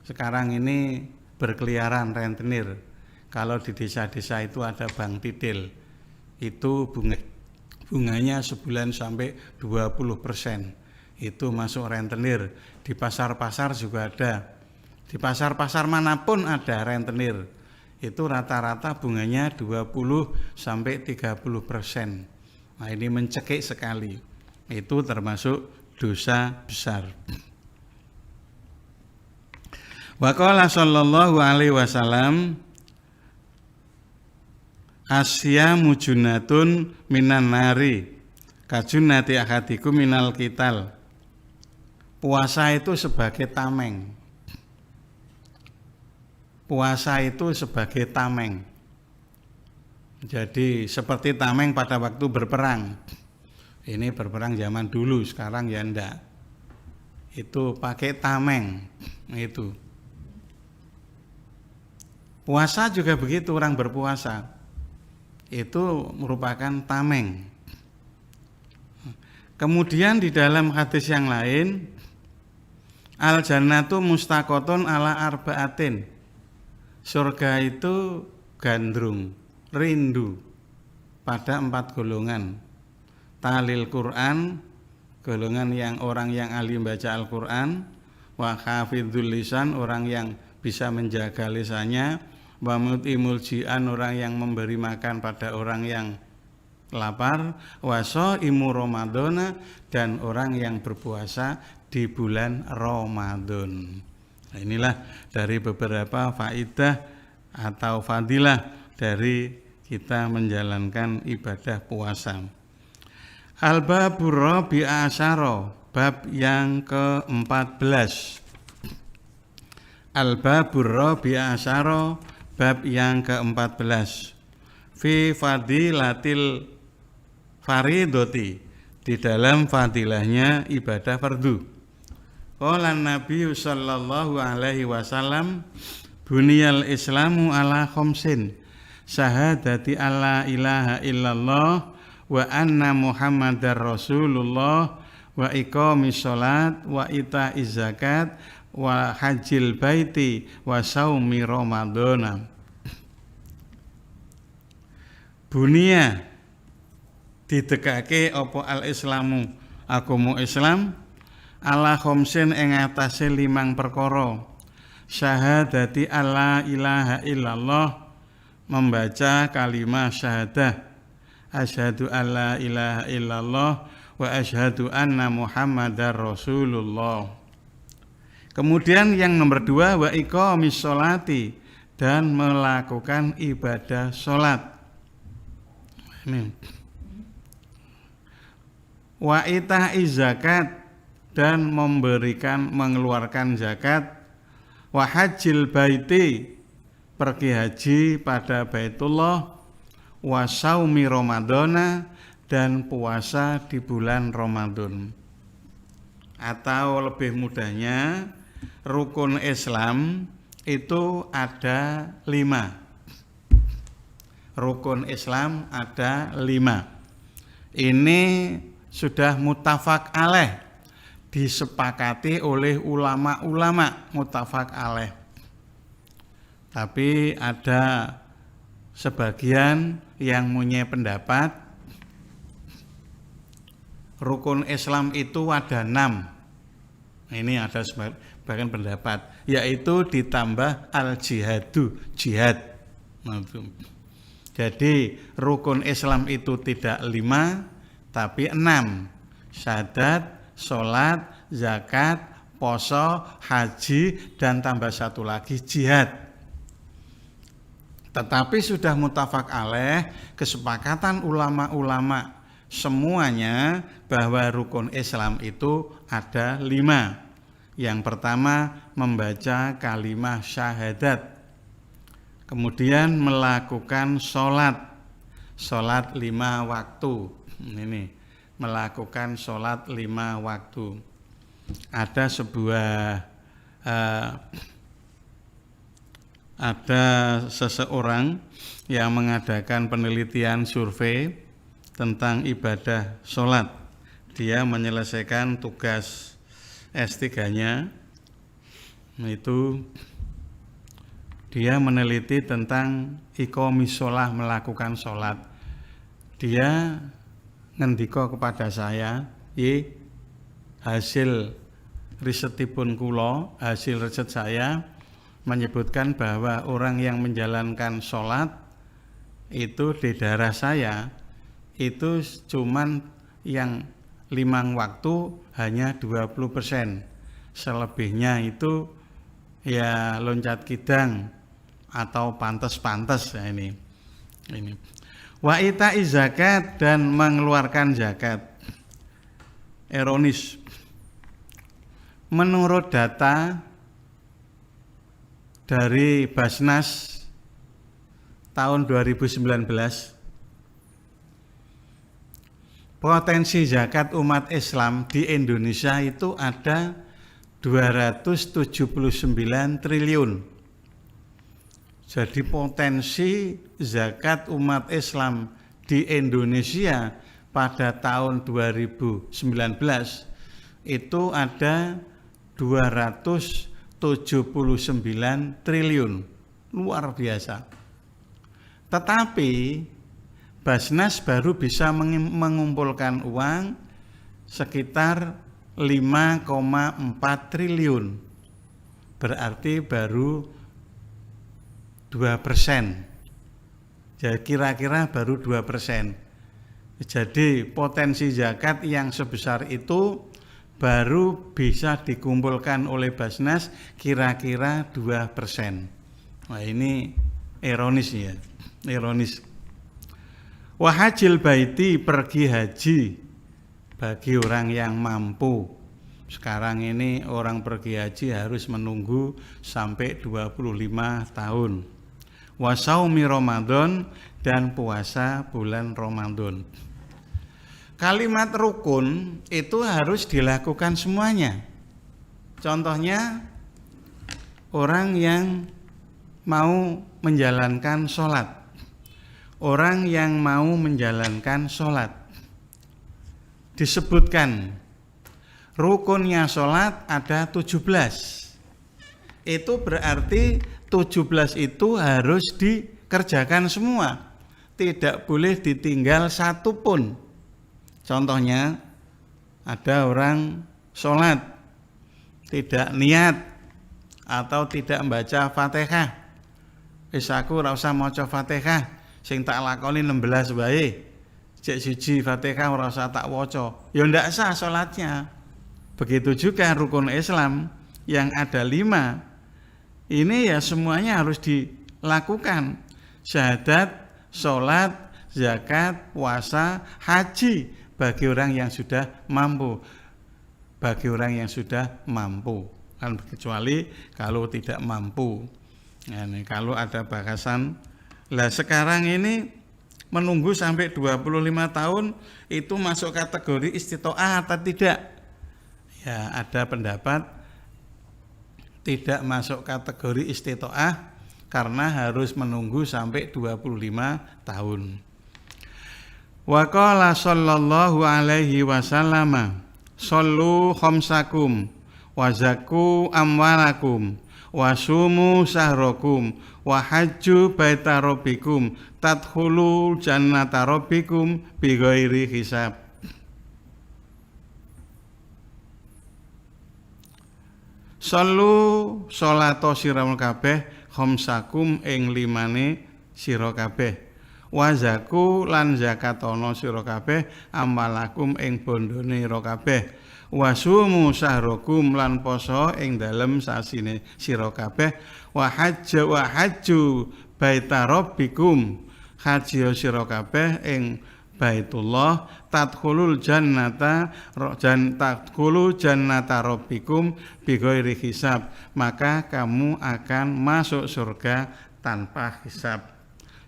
Sekarang ini berkeliaran rentenir. Kalau di desa-desa itu ada bank titil, itu bunganya sebulan sampai 20%. Itu masuk rentenir. Di pasar-pasar juga ada. Di pasar-pasar manapun ada rentenir. Itu rata-rata bunganya 20 sampai 30%. Nah, ini mencekik sekali. Itu termasuk dosa besar. Wa qala sallallahu alaihi wasallam asyamu junnatun minan nari kajunnati ahadikum minal qital. Puasa itu sebagai tameng. Puasa itu sebagai tameng. Jadi seperti tameng pada waktu berperang. Ini berperang zaman dulu, sekarang ya enggak. Itu pakai tameng. Itu. Puasa juga begitu, orang berpuasa. Itu merupakan tameng. Kemudian di dalam hadis yang lain, al jannatu mustaqotun ala arba'atin. Surga itu gandrung, rindu pada 4 golongan. Talil Quran, golongan yang orang yang ahli baca Al-Quran. Wa hafidhul lisan, orang yang bisa menjaga lisannya. Wa mut'imul ji'an, orang yang memberi makan pada orang yang lapar. Wa shaimu Ramadhana, dan orang yang berpuasa di bulan Ramadan. Nah, inilah dari beberapa faidah atau fadilah dari kita menjalankan ibadah puasa. Al-babur rabi'a asyara, bab yang ke-14. Al-babur rabi'a asyara, bab yang ke-14. Fi fadilatil faridoti, di dalam fadilahnya ibadah fardu. Qala Nabi sallallahu alaihi wasallam, buniyal islamu ala khamsin, syahadati alla ilaha illallah wa anna muhammadar rasulullah wa iqamis shalat wa itaiz zakat wa hajjil baiti wa saumi ramadhana. Bunia didekake apa al islamu, agama Islam, ala khamsin ing atase 5 perkara. Syahadati alla ilaha illallah, membaca kalimat syahadah, asyhadu alla ilaha illallah wa asyhadu anna muhammadar rasulullah. Kemudian yang nomor 2, wa iqamis sholati, dan melakukan ibadah sholat. Ini. Wa itaiz zakat, dan mengeluarkan zakat. Wa hajjil baiti, pergi haji pada Baitullah. Wa saumi Ramadhana, dan puasa di bulan Ramadan. Atau lebih mudahnya, rukun Islam itu ada 5. Rukun Islam ada 5. Ini sudah muttafaq alaih, disepakati oleh ulama-ulama, muttafaq alaih. Tapi ada sebagian yang punya pendapat rukun Islam itu ada 6. Ini ada sebagian pendapat, yaitu ditambah al-jihadu, jihad. Jadi rukun Islam itu tidak 5, tapi 6. Syahadat, sholat, zakat, poso, haji, dan tambah 1 lagi jihad. Tetapi sudah muttafaq alaih, kesepakatan ulama-ulama semuanya bahwa rukun Islam itu ada 5. Yang pertama, membaca kalimat syahadat. Kemudian melakukan sholat 5 waktu. Ini melakukan sholat 5 waktu. Ada seseorang yang mengadakan penelitian survei tentang ibadah sholat. Dia menyelesaikan tugas S3-nya. Itu dia meneliti tentang iqomisolah, melakukan sholat. Dia ngendika kepada saya, hasil risetipun kula, hasil riset saya menyebutkan bahwa orang yang menjalankan sholat itu di daerah saya itu cuman yang 5 waktu hanya 20%. Selebihnya itu ya loncat kidang atau pantes-pantes ya ini. Wa ita'i zakat, dan mengeluarkan zakat. Ironis. Menurut data dari Basnas tahun 2019, potensi zakat umat Islam di Indonesia itu ada 279 triliun. Jadi potensi zakat umat Islam di Indonesia pada tahun 2019 itu ada 279 triliun. Luar biasa. Tetapi Basnas baru bisa mengumpulkan uang sekitar 5,4 triliun. Berarti baru 2%. Jadi kira-kira baru 2%. Jadi potensi zakat yang sebesar itu baru bisa dikumpulkan oleh Basnas kira-kira 2%. Nah ini ironis ya, ironis. Wahajil baiti, pergi haji bagi orang yang mampu. Sekarang ini orang pergi haji harus menunggu sampai 25 tahun. Wasaumi Ramadan, dan puasa bulan Ramadan. Kalimat rukun itu harus dilakukan semuanya. Contohnya orang yang mau menjalankan sholat. Orang yang mau menjalankan sholat. Disebutkan rukunnya sholat ada 17. Itu berarti 17 itu harus dikerjakan semua. Tidak boleh ditinggal satu pun. Contohnya ada orang sholat tidak niat atau tidak membaca Fatihah. Wis aku ora usah maca Fatihah, sing tak lakoni 16 wae. Cek siji Fatihah ora usah tak waca. Ya ndak sah sholatnya. Begitu juga rukun Islam yang ada 5. Ini ya semuanya harus dilakukan. Syahadat, sholat, zakat, puasa, haji bagi orang yang sudah mampu. Bagi orang yang sudah mampu. Kan kecuali kalau tidak mampu. Nah, ini, kalau ada batasan. Lah sekarang ini menunggu sampai 25 tahun itu masuk kategori istitoah atau tidak? Ya, ada pendapat tidak masuk kategori istitoah karena harus menunggu sampai 25 tahun. Wa qala sallallahu alaihi wasallam, sallu khamsakum wa zaku amwalakum wa sumu sahrakum wa hajju baita rabbikum tadkhulu jannata rabbikum bighairi hisab. Sallu salato sira kabeh khamsakum ing 5 sira kabeh. Wazaku lan zakatono sira kabeh amalakum ing bondone sira kabeh. Wasumu sahrakum lan poso ing dalem sasine sira kabeh. Wa hajju baita rabbikum, haji sira kabeh ing Baitullah. Tadkhulul jannata rabbikum bighairi hisab, maka kamu akan masuk surga tanpa hisab.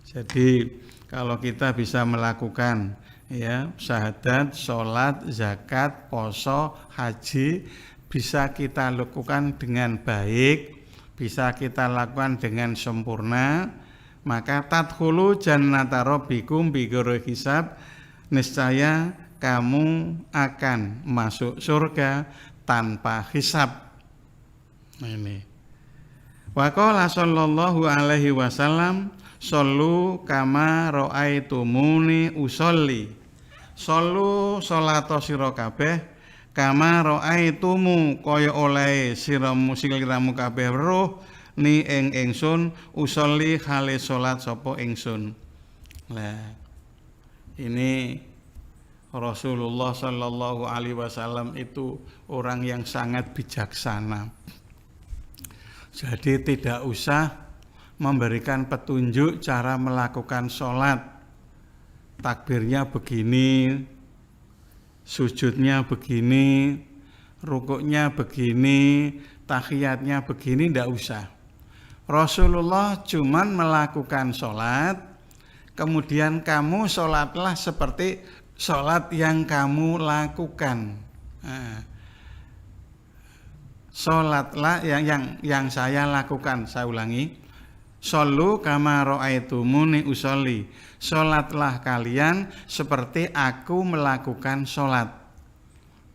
Jadi kalau kita bisa melakukan ya syahadat, sholat, zakat, poso, haji bisa kita lakukan dengan baik, bisa kita lakukan dengan sempurna, maka tadkhulu jannata rabbikum bighairi hisab, niscaya kamu akan masuk surga tanpa hisab. Ini Wa qala sallallahu alaihi wasallam shollu kama raaitumuni usolli. Shollu salata sira kabeh kama raaitumu kaya oleh siramu siliramu kabeh weruh ni ing ingsun usolli hale salat sapa ingsun. Lah ini Rasulullah sallallahu alaihi wasallam itu orang yang sangat bijaksana. Jadi tidak usah memberikan petunjuk cara melakukan sholat. Takbirnya begini, sujudnya begini, rukuknya begini, tahiyatnya begini, tidak usah. Rasulullah cuman melakukan sholat, kemudian kamu sholatlah seperti sholat yang kamu lakukan. Sholatlah yang saya lakukan. Saya ulangi, shollu kama ra'aitumuni usolli. Sholatlah kalian seperti aku melakukan sholat.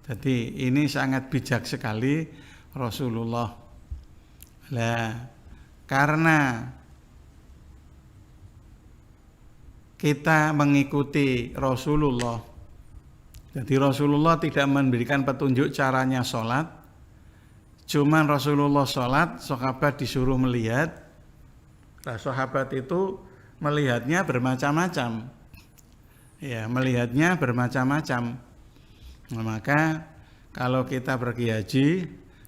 Jadi ini sangat bijak sekali Rasulullah. Lah, karena kita mengikuti Rasulullah, jadi Rasulullah tidak memberikan petunjuk caranya sholat, cuman Rasulullah sholat, sahabat disuruh melihat. Nah, sahabat itu melihatnya bermacam-macam. Ya, melihatnya bermacam-macam. Nah, maka kalau kita pergi haji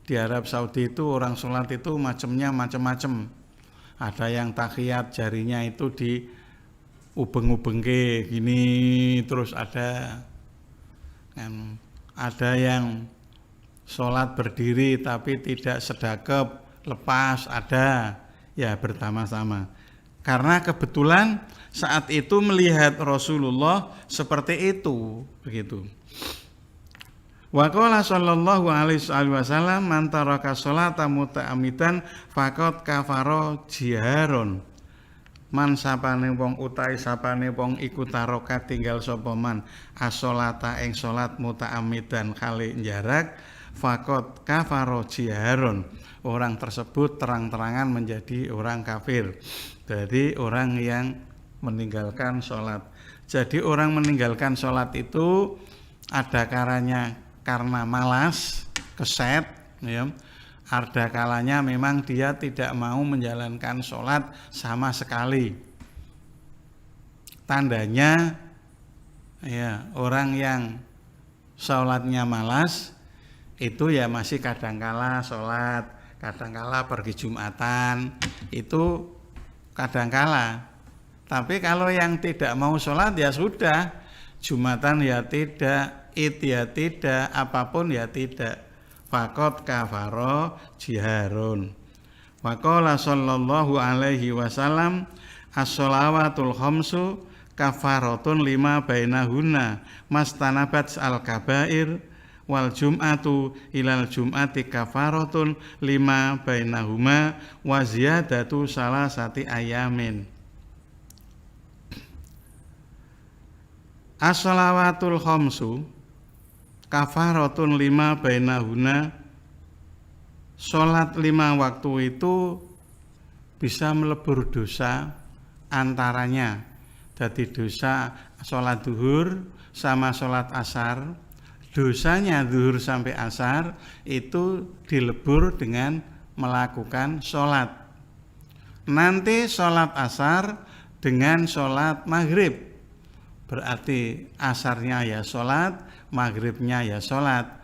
di Arab Saudi itu orang sholat itu macamnya macam-macam. Ada yang tahiyat jarinya itu di ubeng-ubengke gini, terus ada yang sholat berdiri tapi tidak sedekap, lepas, ada ya bersama-sama. Karena kebetulan saat itu melihat Rasulullah seperti itu, begitu. Wa qala sallallahu alaihi wasallam man taraka sholata muta'ammidan faqad kafara jiharon. Man sapane wong utahe sapane wong iku taraka tinggal sapa man as-sholata ing salat muta'ammidan kali njarak faqad kafara jiharon. Orang tersebut terang-terangan menjadi orang kafir. Jadi orang yang meninggalkan sholat. Jadi orang meninggalkan sholat itu ada karena malas, keset, ya. Ada kalanya memang dia tidak mau menjalankan sholat sama sekali. Tandanya ya orang yang sholatnya malas itu ya masih kadangkala sholat, kadangkala pergi Jumatan, itu kadangkala. Tapi kalau yang tidak mau sholat ya sudah, Jumatan ya tidak, Id ya tidak, apapun ya tidak. Faqad kafara jiharun. Wa qala sallallahu alaihi wasallam as-shalawatul khamsu kafaratun lima bainahunna mastanabat al-kabair wal jum'atu ilal jum'ati kafaratun lima bainahuma wa ziyadatu salasati ayamin. As-shalawatul khamsu kafaratun lima bainahuna. Sholat 5 waktu itu bisa melebur dosa antaranya. Jadi dosa sholat duhur sama sholat asar, dosanya duhur sampai asar itu dilebur dengan melakukan sholat. Nanti sholat asar dengan sholat maghrib, berarti asarnya ya sholat, maghribnya ya sholat.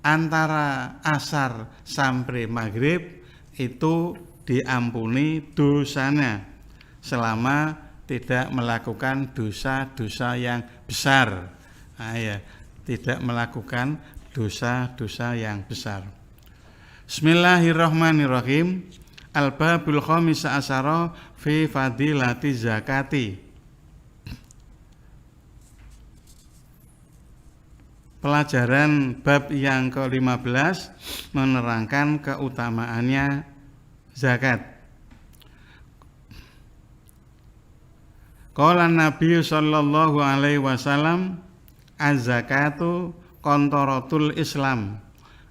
Antara asar sampai maghrib itu diampuni dosanya selama tidak melakukan dosa-dosa yang besar. Nah, ya, tidak melakukan dosa-dosa yang besar. Bismillahirrahmanirrahim. Al-babul khamis asyara fi fadilati zakati. Pelajaran bab yang ke-15 menerangkan keutamaannya zakat. Qala Nabi sallallahu alaihi wasallam az-zakatu kontorotul Islam.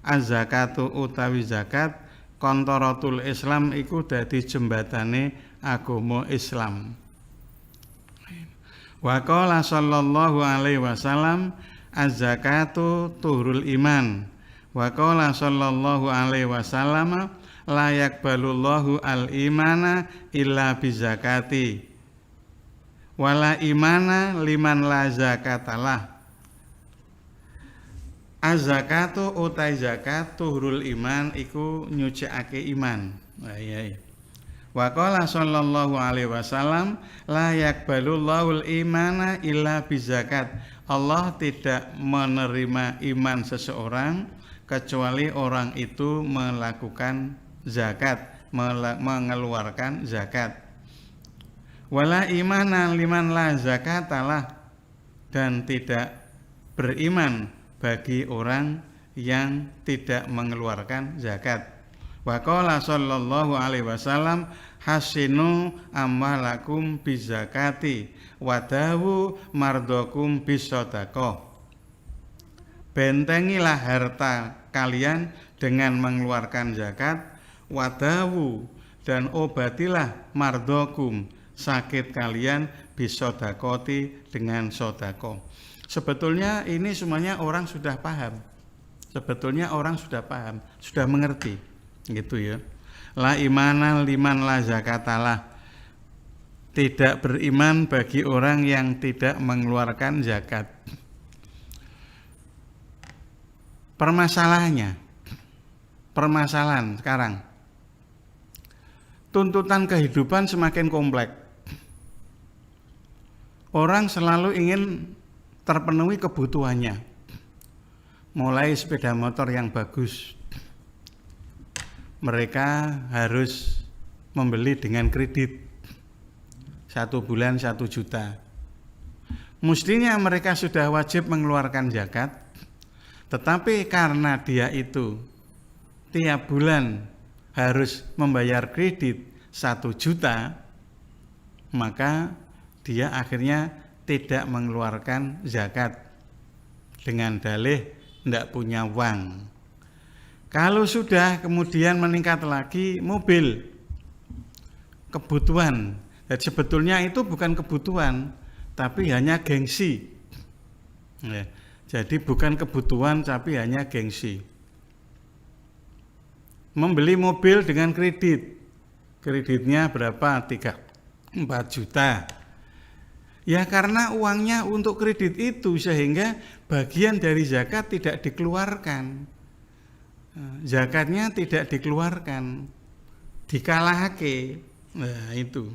Az-zakatu utawi zakat Kontorotul Islam iku dadi jembatane agama Islam. Wa qala sallallahu alaihi wasallam az-zakatu tuhrul iman. Wa qala sallallahu alaihi wasallam la yaqbalullahu al-imana illa bizakati. Wala imana liman la zakatalah. Az-zakatu utai zakat tuhrul iman iku nyucikake iman. Iya. Wa qala sallallahu alaihi wasallam la yaqbalullahu al-imana illa bizakat. Allah tidak menerima iman seseorang kecuali orang itu melakukan zakat, mengeluarkan zakat. Wala imana liman la zakatalah, dan tidak beriman bagi orang yang tidak mengeluarkan zakat. Wa qala sallallahu alaihi wasallam hasinu amalakum bizakati wadawu mardokum bisadaqah. Bentengilah harta kalian dengan mengeluarkan zakat, wadawu, dan obatilah mardokum, sakit kalian, bisadaqati, dengan sedekah. Sebetulnya ini semuanya orang sudah paham. Sudah mengerti. Gitu ya. La imana liman la zakatalah. Tidak beriman bagi orang yang tidak mengeluarkan zakat. Permasalahan sekarang. Tuntutan kehidupan semakin kompleks. Orang selalu ingin terpenuhi kebutuhannya, mulai sepeda motor yang bagus, mereka harus membeli dengan kredit 1 bulan 1 juta. Mestinya mereka sudah wajib mengeluarkan zakat, tetapi karena dia itu tiap bulan harus membayar kredit 1 juta, maka dia akhirnya tidak mengeluarkan zakat dengan dalih tidak punya uang. Kalau sudah kemudian meningkat lagi mobil, kebutuhan. Dan sebetulnya itu bukan kebutuhan, tapi hanya gengsi. Ya, jadi bukan kebutuhan, tapi hanya gengsi. Membeli mobil dengan kredit, kreditnya berapa? 3-4 juta. Ya karena uangnya untuk kredit itu, sehingga bagian dari zakat tidak dikeluarkan. Zakatnya tidak dikeluarkan, dikalahake. Nah itu.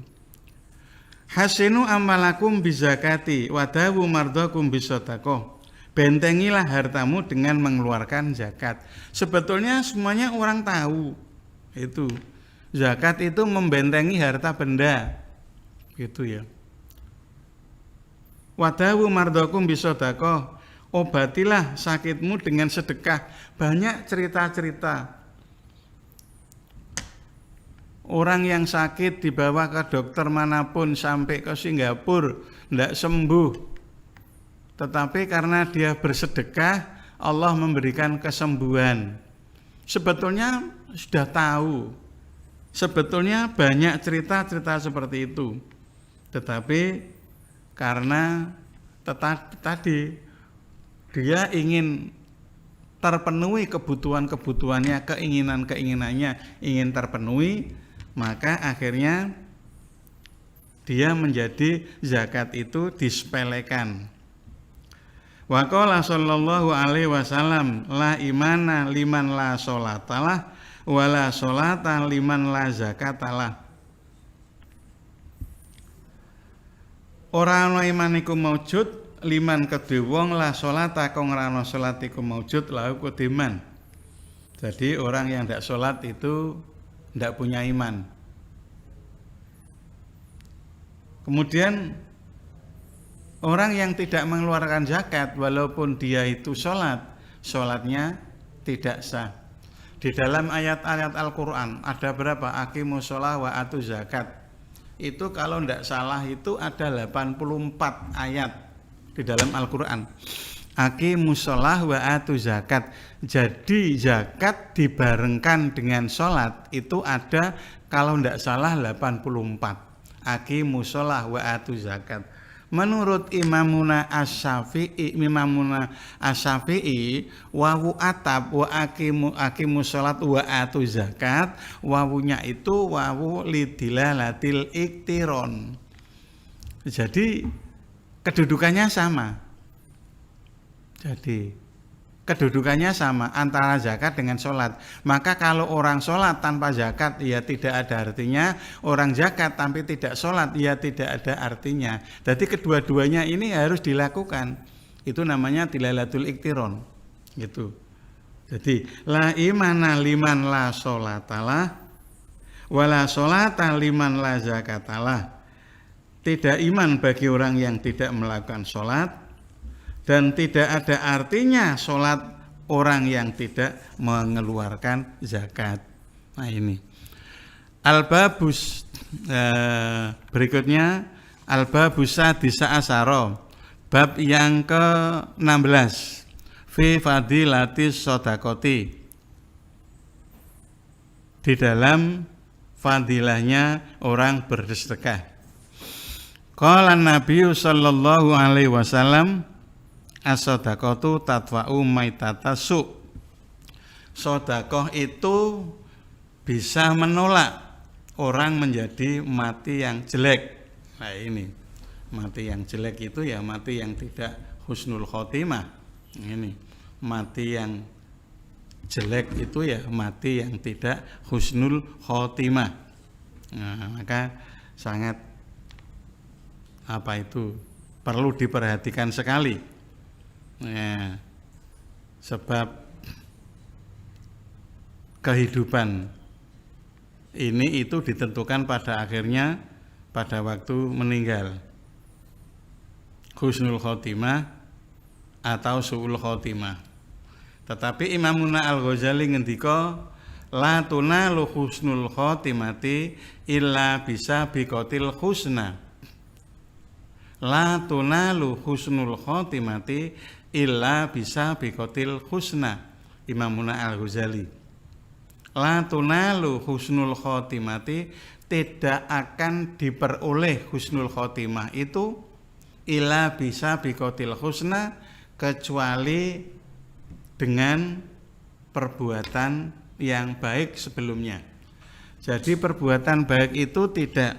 Hasinu amalakum bizakati wadawu mardakum bisadaqah. Bentengilah hartamu dengan mengeluarkan zakat. Sebetulnya semuanya orang tahu. Itu. Zakat itu membentengi harta benda. Gitu ya. Wadawu mardakum bisadaqah. Obatilah sakitmu dengan sedekah. Banyak cerita-cerita. Orang yang sakit dibawa ke dokter manapun sampai ke Singapura tidak sembuh. Tetapi karena dia bersedekah, Allah memberikan kesembuhan. Sebetulnya sudah tahu. Sebetulnya banyak cerita-cerita seperti itu. Tetapi karena tadi dia ingin terpenuhi kebutuhan-kebutuhannya, keinginan-keinginannya ingin terpenuhi, maka akhirnya dia menjadi zakat itu disepelekan. Wa qala sallallahu alaihi wasallam la imana liman la sholatalah wa la sholata liman la zakatalah. Ora ana iman iku maujud liman kedhe wong la sholata kang ora ana salat iku maujud lahu kudiman. Jadi orang yang tidak sholat itu tidak punya iman. Kemudian orang yang tidak mengeluarkan zakat walaupun dia itu sholat, sholatnya tidak sah. Di dalam ayat-ayat Al-Quran ada berapa? Aqimus sholah wa atu zakat. Itu kalau tidak salah itu ada 84 ayat di dalam Al-Quran. aqimus shalah wa atu zakat. Jadi zakat dibarengkan dengan sholat itu ada kalau tidak salah 84. Aqimus shalah wa atu zakat. Menurut Imamuna Asy-Syafi'i, wawu atap wa aqimus shalat wa atu zakat, wawunya itu wawu lidilalatil iktiron. Jadi kedudukannya sama. Antara zakat dengan sholat. Maka kalau orang sholat tanpa zakat, ya tidak ada artinya. Orang zakat tapi tidak sholat, ya tidak ada artinya. Jadi kedua-duanya ini harus dilakukan. Itu namanya dilalatul iktiron. Gitu. Jadi la imana liman la sholatalah, wala sholata liman la zakatalah. Tidak iman bagi orang yang tidak melakukan sholat, dan tidak ada artinya sholat orang yang tidak mengeluarkan zakat. Nah ini al-babus berikutnya al-babus sadisa asyara, bab yang ke-16, fi fadilatis shadaqati, di dalam fadilahnya orang bersedekah. Qala Nabi sallallahu alaihi wasallam, as-shadaqatu tatfa'u maitatasu. Sedekah itu bisa menolak orang menjadi mati yang jelek. Nah ini, mati yang jelek itu ya mati yang tidak husnul khotimah. Ini, mati yang jelek itu ya mati yang tidak husnul khotimah. Nah, maka sangat perlu diperhatikan sekali. Ya, sebab kehidupan ini itu ditentukan pada akhirnya pada waktu meninggal, husnul khotimah atau su'ul khotimah. Tetapi Imamuna Al-Ghazali ngendika, la tunalu husnul khotimati illa bisa biqatil husna. La tunalu husnul khotimati illa bisa biqatil husna. Imamuna Al-Ghazali. La tunalu husnul khotimati, tidak akan diperoleh husnul khotimah itu illa bisa biqatil husna, kecuali dengan perbuatan yang baik sebelumnya. Jadi perbuatan baik itu tidak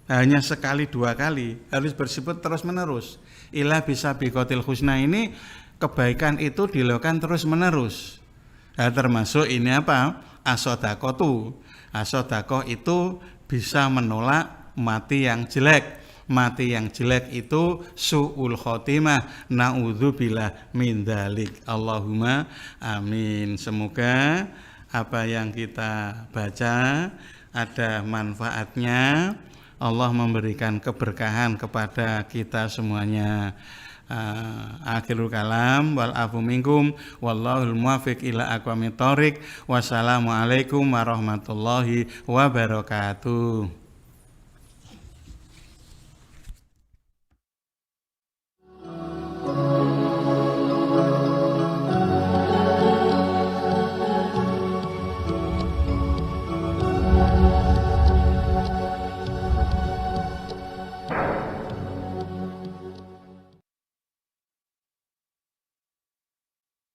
hanya sekali dua kali, harus bersifat terus menerus. Illa bisa biqatil husna ini, kebaikan itu dilakukan terus menerus. Nah, termasuk ini apa? As-shadaqatu. As-shadaqah itu bisa menolak mati yang jelek. Mati yang jelek itu su'ul khotimah. Na'udzubillah min dzalik. Allahumma amin. Semoga apa yang kita baca ada manfaatnya. Allah memberikan keberkahan kepada kita semuanya. Akhirul kalam wal afu minkum wallahul muwaffiq ila aqwamit thoriq. Wassalamualaikum warahmatullahi wabarakatuh.